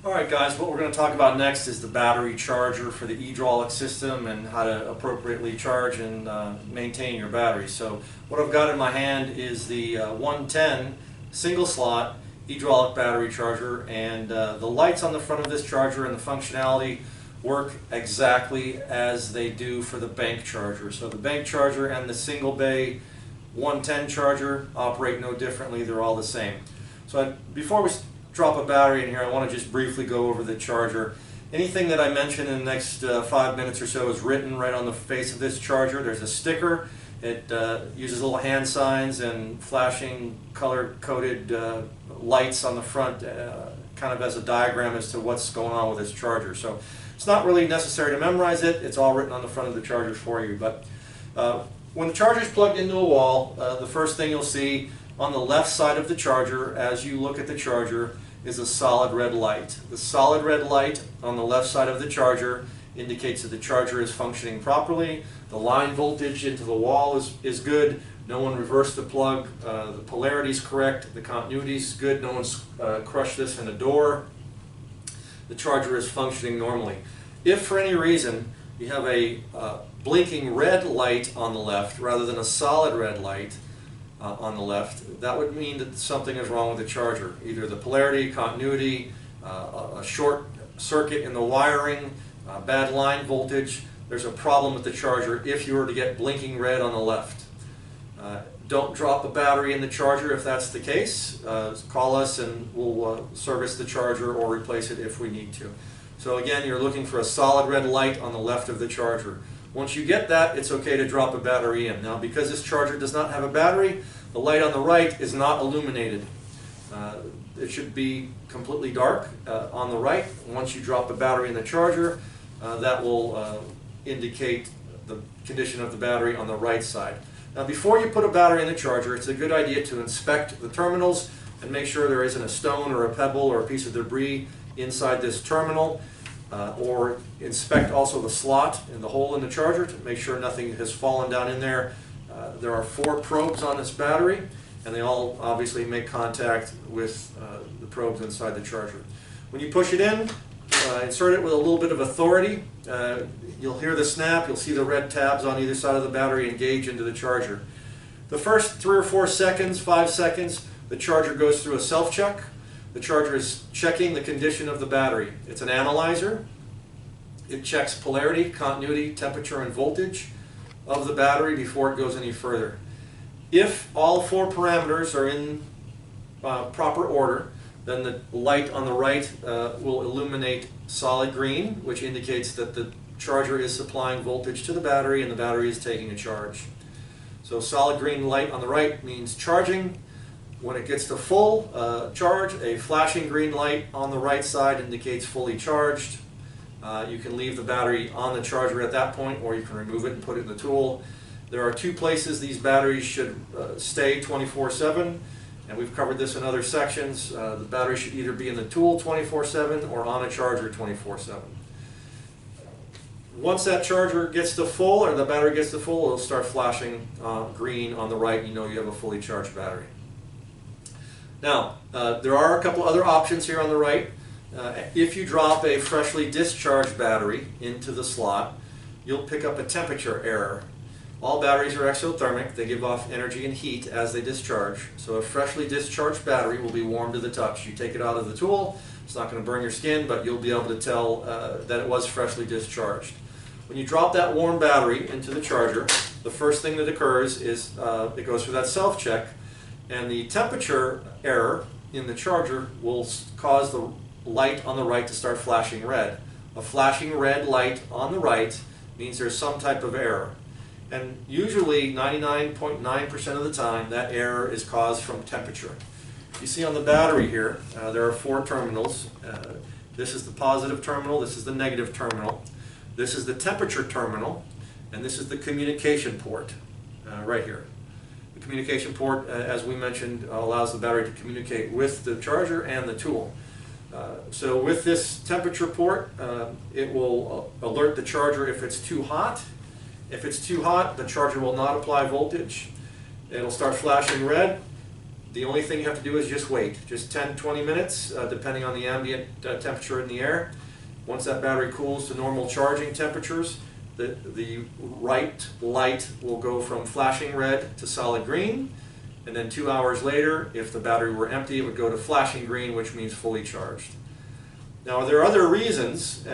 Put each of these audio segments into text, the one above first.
Alright guys, what we're going to talk about next is the battery charger for the E-Draulic system and how to appropriately charge and maintain your battery. So what I've got in my hand is the 110 single slot E-Draulic battery charger, and the lights on the front of this charger and the functionality work exactly as they do for the bank charger. So the bank charger and the single bay 110 charger operate no differently, they're all the same. So before we drop a battery in here, I want to just briefly go over the charger. Anything that I mention in the next 5 minutes or so is written right on the face of this charger. There's a sticker. It uses little hand signs and flashing color-coded lights on the front, kind of as a diagram as to what's going on with this charger. So it's not really necessary to memorize it. It's all written on the front of the charger for you. But when the charger is plugged into a wall, the first thing you'll see on the left side of the charger as you look at the charger is a solid red light. The solid red light on the left side of the charger indicates that the charger is functioning properly. The line voltage into the wall is good. No one reversed the plug. The polarity is correct. The continuity is good. No one's crushed this in a door. The charger is functioning normally. If for any reason you have a blinking red light on the left rather than a solid red light on the left, that would mean that something is wrong with the charger. Either the polarity, continuity, a short circuit in the wiring, bad line voltage. There's a problem with the charger if you were to get blinking red on the left. Don't drop a battery in the charger if that's the case. Call us and we'll service the charger or replace it if we need to. So again, you're looking for a solid red light on the left of the charger. Once you get that, it's okay to drop a battery in. Now, because this charger does not have a battery, the light on the right is not illuminated. It should be completely dark on the right. Once you drop a battery in the charger, that will indicate the condition of the battery on the right side. Now, before you put a battery in the charger, it's a good idea to inspect the terminals and make sure there isn't a stone or a pebble or a piece of debris inside this terminal. Or inspect also the slot and the hole in the charger to make sure nothing has fallen down in there. There are 4 probes on this battery, and they all obviously make contact with the probes inside the charger. When you push it in, insert it with a little bit of authority. You'll hear the snap, you'll see the red tabs on either side of the battery engage into the charger. The first 3 or 4 seconds, 5 seconds, the charger goes through a self-check. The charger is checking the condition of the battery. It's an analyzer. It checks polarity, continuity, temperature, and voltage of the battery before it goes any further. If all 4 parameters are in proper order, then the light on the right will illuminate solid green, which indicates that the charger is supplying voltage to the battery and the battery is taking a charge. So solid green light on the right means charging. When it gets to full charge, a flashing green light on the right side indicates fully charged. You can leave the battery on the charger at that point, or you can remove it and put it in the tool. There are 2 places these batteries should stay 24/7, and we've covered this in other sections. The battery should either be in the tool 24/7 or on a charger 24/7. Once that charger gets to full, or the battery gets to full, it'll start flashing green on the right. You know you have a fully charged battery. Now, there are a couple other options here on the right. If you drop a freshly discharged battery into the slot, you'll pick up a temperature error. All batteries are exothermic. They give off energy and heat as they discharge. So a freshly discharged battery will be warm to the touch. You take it out of the tool, it's not going to burn your skin, but you'll be able to tell that it was freshly discharged. When you drop that warm battery into the charger, the first thing that occurs is it goes through that self-check, and the temperature error in the charger will cause the light on the right to start flashing red. A flashing red light on the right means there's some type of error. And usually 99.9% of the time that error is caused from temperature. You see on the battery here, there are 4 terminals. This is the positive terminal, this is the negative terminal, this is the temperature terminal, and this is the communication port right here. The communication port, as we mentioned, allows the battery to communicate with the charger and the tool. So with this temperature port, it will alert the charger if it's too hot. If it's too hot, the charger will not apply voltage. It'll start flashing red. The only thing you have to do is just wait, just 10-20 minutes, depending on the ambient temperature in the air. Once that battery cools to normal charging temperatures, the right light will go from flashing red to solid green, and then 2 hours later, if the battery were empty, it would go to flashing green, which means fully charged. Now, there are other reasons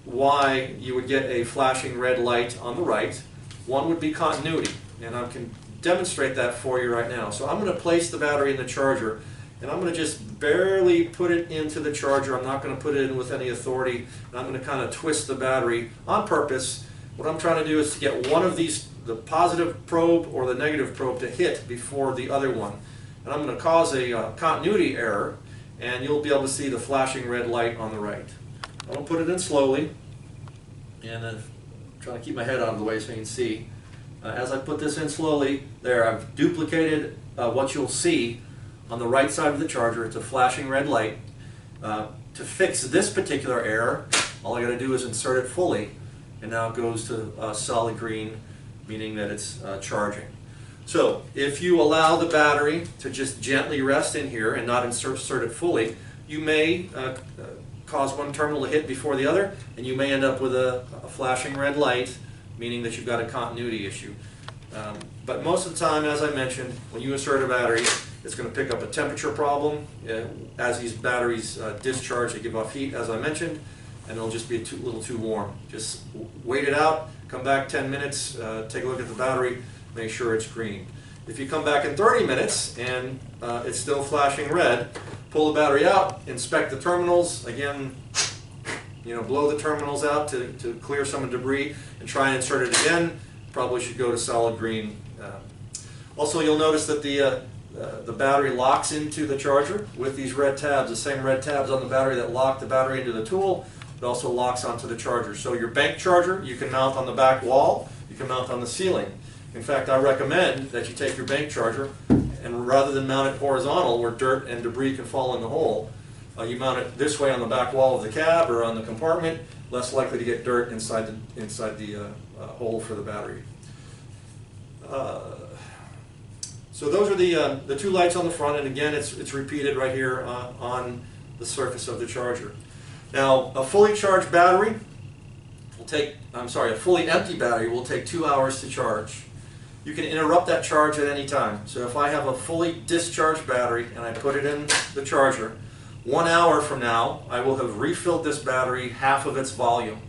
why you would get a flashing red light on the right. One would be continuity, and I can demonstrate that for you right now. So I'm going to place the battery in the charger, and I'm going to just barely put it into the charger. I'm not going to put it in with any authority, and I'm going to kind of twist the battery on purpose. What I'm trying to do is to get one of these, the positive probe or the negative probe, to hit before the other one. And I'm going to cause a continuity error, and you'll be able to see the flashing red light on the right. I'm going to put it in slowly, and then trying to keep my head out of the way so you can see. As I put this in slowly, there I've duplicated what you'll see on the right side of the charger. It's a flashing red light. To fix this particular error, all I got to do is insert it fully, and now it goes to solid green, meaning that it's charging. So if you allow the battery to just gently rest in here and not insert it fully, you may cause one terminal to hit before the other, and you may end up with a flashing red light, meaning that you've got a continuity issue. But most of the time, as I mentioned, when you insert a battery, it's going to pick up a temperature problem. As these batteries discharge, they give off heat, as I mentioned, and it'll just be a little too warm. Just wait it out, come back 10 minutes, take a look at the battery, make sure it's green. If you come back in 30 minutes and it's still flashing red, pull the battery out, inspect the terminals, again, blow the terminals out to clear some of the debris, and try and insert it again. Probably should go to solid green. Also, you'll notice that the battery locks into the charger with these red tabs, the same red tabs on the battery that lock the battery into the tool. It also locks onto the charger. So your bank charger, you can mount on the back wall, you can mount on the ceiling. In fact, I recommend that you take your bank charger, and rather than mount it horizontal where dirt and debris can fall in the hole, you mount it this way on the back wall of the cab or on the compartment, less likely to get dirt inside the hole for the battery. So those are the two lights on the front, and again, it's repeated right here on the surface of the charger. Now, a fully charged battery will take, a fully empty battery will take 2 hours to charge. You can interrupt that charge at any time. So if I have a fully discharged battery and I put it in the charger, 1 hour from now, I will have refilled this battery half of its volume.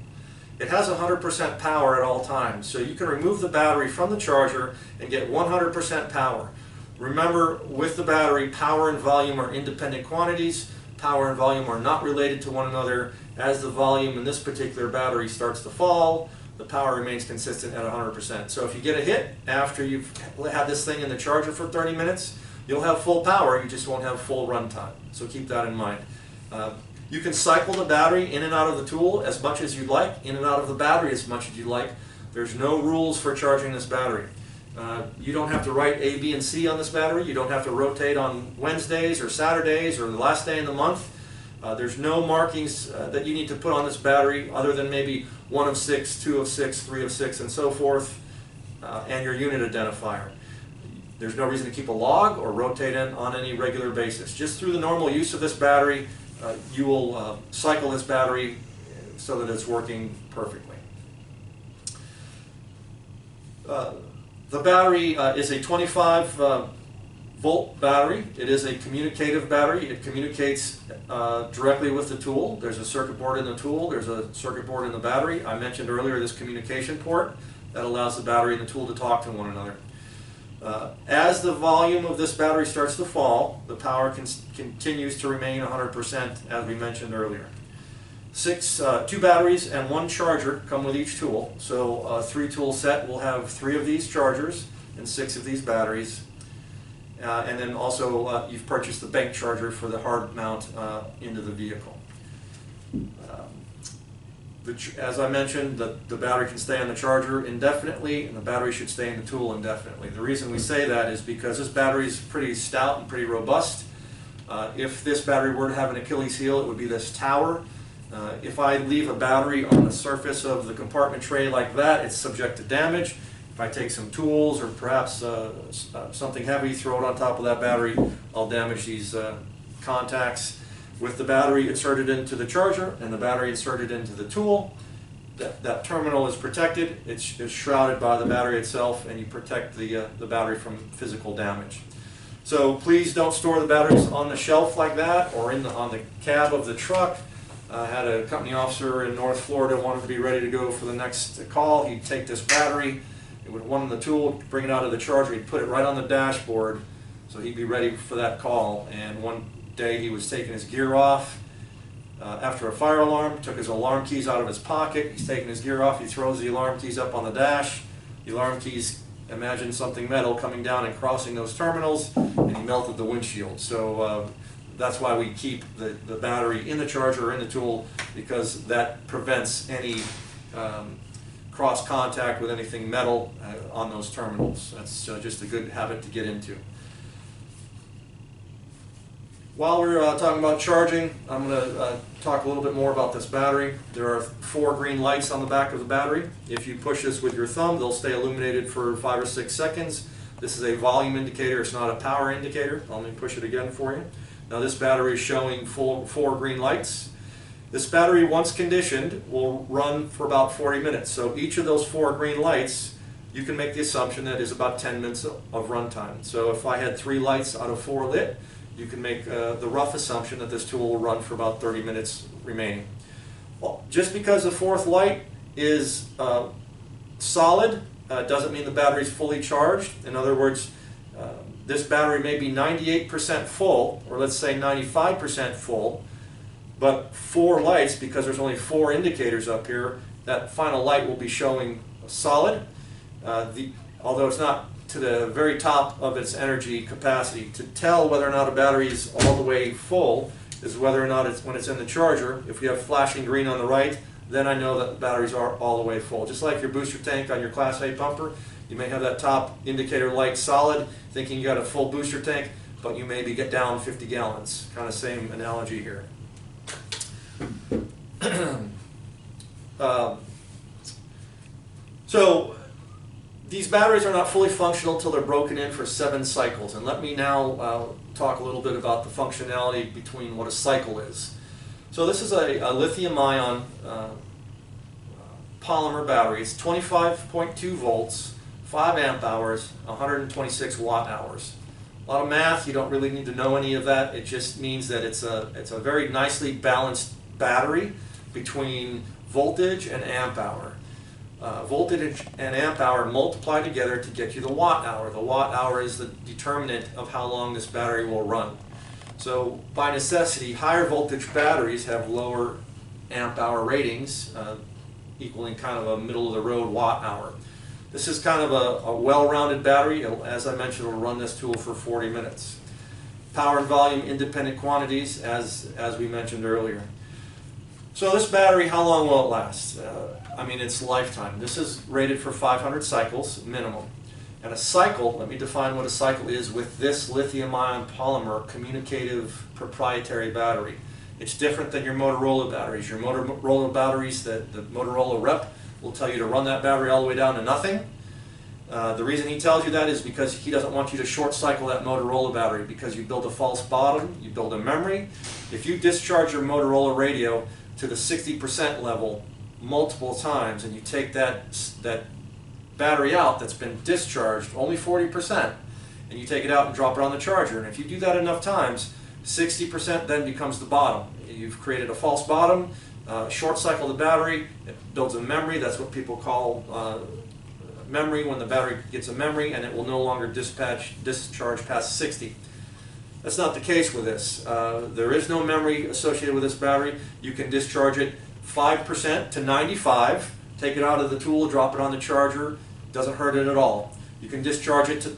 It has 100% power at all times, so you can remove the battery from the charger and get 100% power. Remember, with the battery, power and volume are independent quantities. Power and volume are not related to one another. As the volume in this particular battery starts to fall, the power remains consistent at 100%. So if you get a hit after you've had this thing in the charger for 30 minutes, you'll have full power, you just won't have full run time. So keep that in mind. You can cycle the battery in and out of the tool as much as you'd like, in and out of the battery as much as you'd like. There's no rules for charging this battery. You don't have to write A, B, and C on this battery. You don't have to rotate on Wednesdays or Saturdays or the last day in the month. There's no markings that you need to put on this battery other than maybe 1 of 6, 2 of 6, 3 of 6, and so forth, and your unit identifier. There's no reason to keep a log or rotate it on any regular basis. Just through the normal use of this battery, you will cycle this battery so that it's working perfectly. The battery is a 25 volt battery. It is a communicative battery. It communicates directly with the tool. There's a circuit board in the tool. There's a circuit board in the battery. I mentioned earlier this communication port that allows the battery and the tool to talk to one another. As the volume of this battery starts to fall, the power continues to remain 100%, as we mentioned earlier. 2 batteries and 1 charger come with each tool. So a 3-tool set will have 3 of these chargers and 6 of these batteries. And then also you've purchased the bank charger for the hard mount into the vehicle. As I mentioned, the battery can stay on the charger indefinitely, and the battery should stay in the tool indefinitely. The reason we say that is because this battery is pretty stout and pretty robust. If this battery were to have an Achilles heel, it would be this tower. If I leave a battery on the surface of the compartment tray like that, it's subject to damage. If I take some tools or perhaps something heavy, throw it on top of that battery, I'll damage these contacts. With the battery inserted into the charger and the battery inserted into the tool, that terminal is protected. It's shrouded by the battery itself, and you protect the battery from physical damage. So please don't store the batteries on the shelf like that or on the cab of the truck. I had a company officer in North Florida wanted to be ready to go for the next call. He'd take this battery, it would one in the tool, bring it out of the charger, he'd put it right on the dashboard so he'd be ready for that call. And one day he was taking his gear off after a fire alarm, took his alarm keys out of his pocket, he's taking his gear off, he throws the alarm keys up on the dash, the alarm keys, imagine something metal coming down and crossing those terminals, and he melted the windshield. So that's why we keep the battery in the charger or in the tool, because that prevents any cross contact with anything metal on those terminals. That's just a good habit to get into. While we're talking about charging, I'm going to talk a little bit more about this battery. There are 4 green lights on the back of the battery. If you push this with your thumb, they'll stay illuminated for 5 or 6 seconds. This is a volume indicator, it's not a power indicator. Let me push it again for you. Now this battery is showing 4 green lights. This battery, once conditioned, will run for about 40 minutes. So each of those 4 green lights, you can make the assumption that is about 10 minutes of runtime. So if I had 3 lights out of 4 lit, you can make the rough assumption that this tool will run for about 30 minutes remaining. Well, just because the 4th light is solid doesn't mean the battery is fully charged. In other words, this battery may be 98% full, or let's say 95% full, but 4 lights, because there's only 4 indicators up here, that final light will be showing solid. Although it's not to the very top of its energy capacity. To tell whether or not a battery is all the way full is whether or not when it's in the charger. If we have flashing green on the right, then I know that the batteries are all the way full. Just like your booster tank on your Class A pumper, you may have that top indicator light solid, thinking you got a full booster tank, but you maybe get down 50 gallons. Kind of same analogy here. So these batteries are not fully functional until they're broken in for 7 cycles. And let me now talk a little bit about the functionality between what a cycle is. So this is a lithium-ion polymer battery. It's 25.2 volts, 5 amp hours, 126 watt hours. A lot of math, you don't really need to know any of that. It just means that it's a very nicely balanced battery between voltage and amp hour. Voltage and amp hour multiply together to get you the watt hour. The watt hour is the determinant of how long this battery will run. So by necessity, higher voltage batteries have lower amp hour ratings, equaling kind of a middle of the road watt hour. This is kind of a well-rounded battery. As I mentioned, it will run this tool for 40 minutes. Power and volume independent quantities, as we mentioned earlier. So this battery, how long will it last? I mean, its lifetime. This is rated for 500 cycles minimum. And a cycle, let me define what a cycle is with this lithium-ion polymer communicative proprietary battery. It's different than your Motorola batteries. Your Motorola batteries, the Motorola rep will tell you to run that battery all the way down to nothing. The reason he tells you that is because he doesn't want you to short cycle that Motorola battery, because you build a false bottom, you build a memory. If you discharge your Motorola radio to the 60% level multiple times and you take that battery out that's been discharged only 40%, and you take it out and drop it on the charger, and if you do that enough times, 60% then becomes the bottom. You've created a false bottom, short cycle the battery, it builds a memory. That's what people call memory, when the battery gets a memory, and it will no longer discharge past 60. That's not the case with this. There is no memory associated with this battery. You can discharge it 5% to 95, take it out of the tool, drop it on the charger, doesn't hurt it at all. You can discharge it to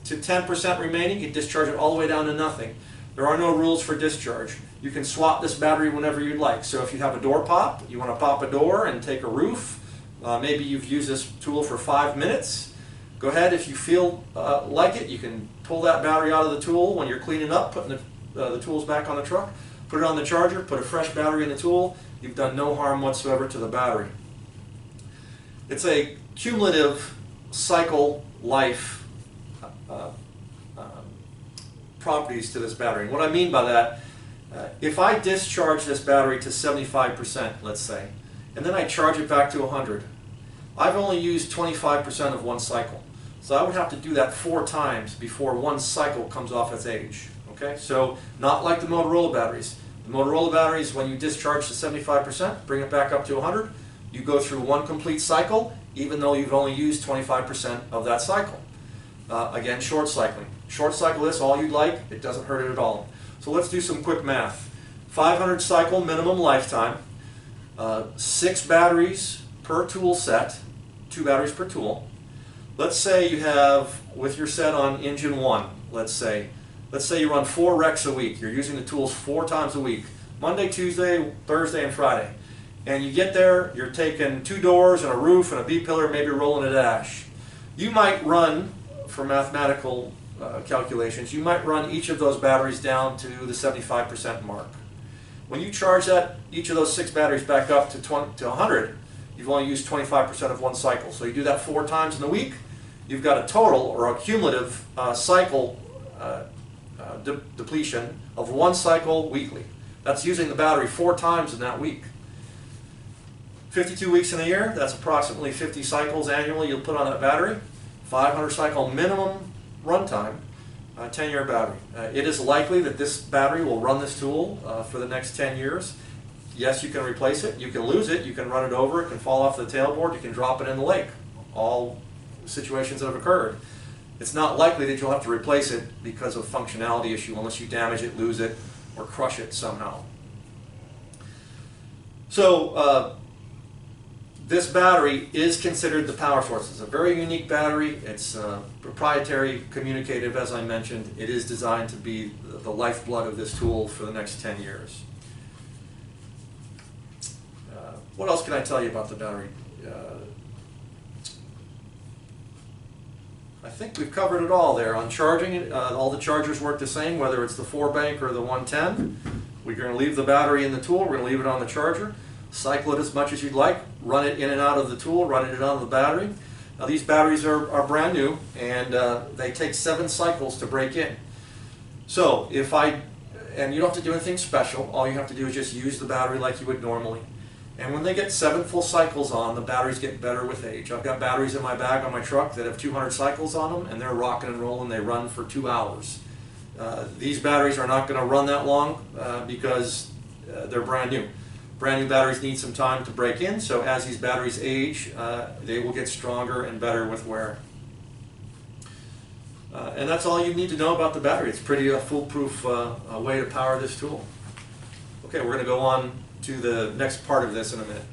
10% remaining, you discharge it all the way down to nothing. There are no rules for discharge. You can swap this battery whenever you'd like. So if you have a door pop, you want to pop a door and take a roof, maybe you've used this tool for 5 minutes, go ahead. If you feel like it, you can pull that battery out of the tool when you're cleaning up, putting the tools back on the truck, put it on the charger, put a fresh battery in the tool. You've done no harm whatsoever to the battery. It's a cumulative cycle life properties to this battery. And what I mean by that, if I discharge this battery to 75%, let's say, and then I charge it back to 100, I've only used 25% of one cycle. So I would have to do that 4 times before one cycle comes off its age. Okay, so not like the Motorola batteries. The Motorola batteries, when you discharge to 75%, bring it back up to 100, you go through one complete cycle, even though you've only used 25% of that cycle. Again, short cycling. Short cycle this all you'd like, it doesn't hurt it at all. So let's do some quick math. 500 cycle minimum lifetime, 6 batteries per tool set, 2 batteries per tool. Let's say you have, with your set on engine 1, let's say you run 4 wrecks a week. You're using the tools 4 times a week, Monday, Tuesday, Thursday, and Friday. And you get there, you're taking 2 doors and a roof and a B-pillar, maybe rolling a dash. You might run, for mathematical calculations, you might run each of those batteries down to the 75% mark. When you charge each of those 6 batteries back up to 100, you've only used 25% of one cycle. So you do that 4 times in the week, you've got a total or a cumulative cycle depletion of 1 cycle weekly. That's using the battery 4 times in that week. 52 weeks in a year, that's approximately 50 cycles annually you'll put on that battery. 500 cycle minimum runtime, 10-year battery. It is likely that this battery will run this tool for the next 10 years. Yes, you can replace it, you can lose it, you can run it over, it can fall off the tailboard, you can drop it in the lake. All situations that have occurred. It's not likely that you'll have to replace it because of functionality issue unless you damage it, lose it, or crush it somehow. So this battery is considered the power source. It's a very unique battery. It's proprietary, communicative, as I mentioned. It is designed to be the lifeblood of this tool for the next 10 years. What else can I tell you about the battery? I think we've covered it all there. On charging it, all the chargers work the same, whether it's the 4-bank or the 110. We're going to leave the battery in the tool. We're going to leave it on the charger. Cycle it as much as you'd like. Run it in and out of the tool. Run it out of the battery. Now these batteries are brand new, and they take 7 cycles to break in. So and you don't have to do anything special. All you have to do is just use the battery like you would normally. And when they get 7 full cycles on, the batteries get better with age. I've got batteries in my bag on my truck that have 200 cycles on them, and they're rocking and rolling. They run for 2 hours. These batteries are not going to run that long because they're brand new. Brand new batteries need some time to break in, so as these batteries age, they will get stronger and better with wear. And that's all you need to know about the battery. It's pretty foolproof way to power this tool. Okay, we're going to go on to the next part of this in a minute.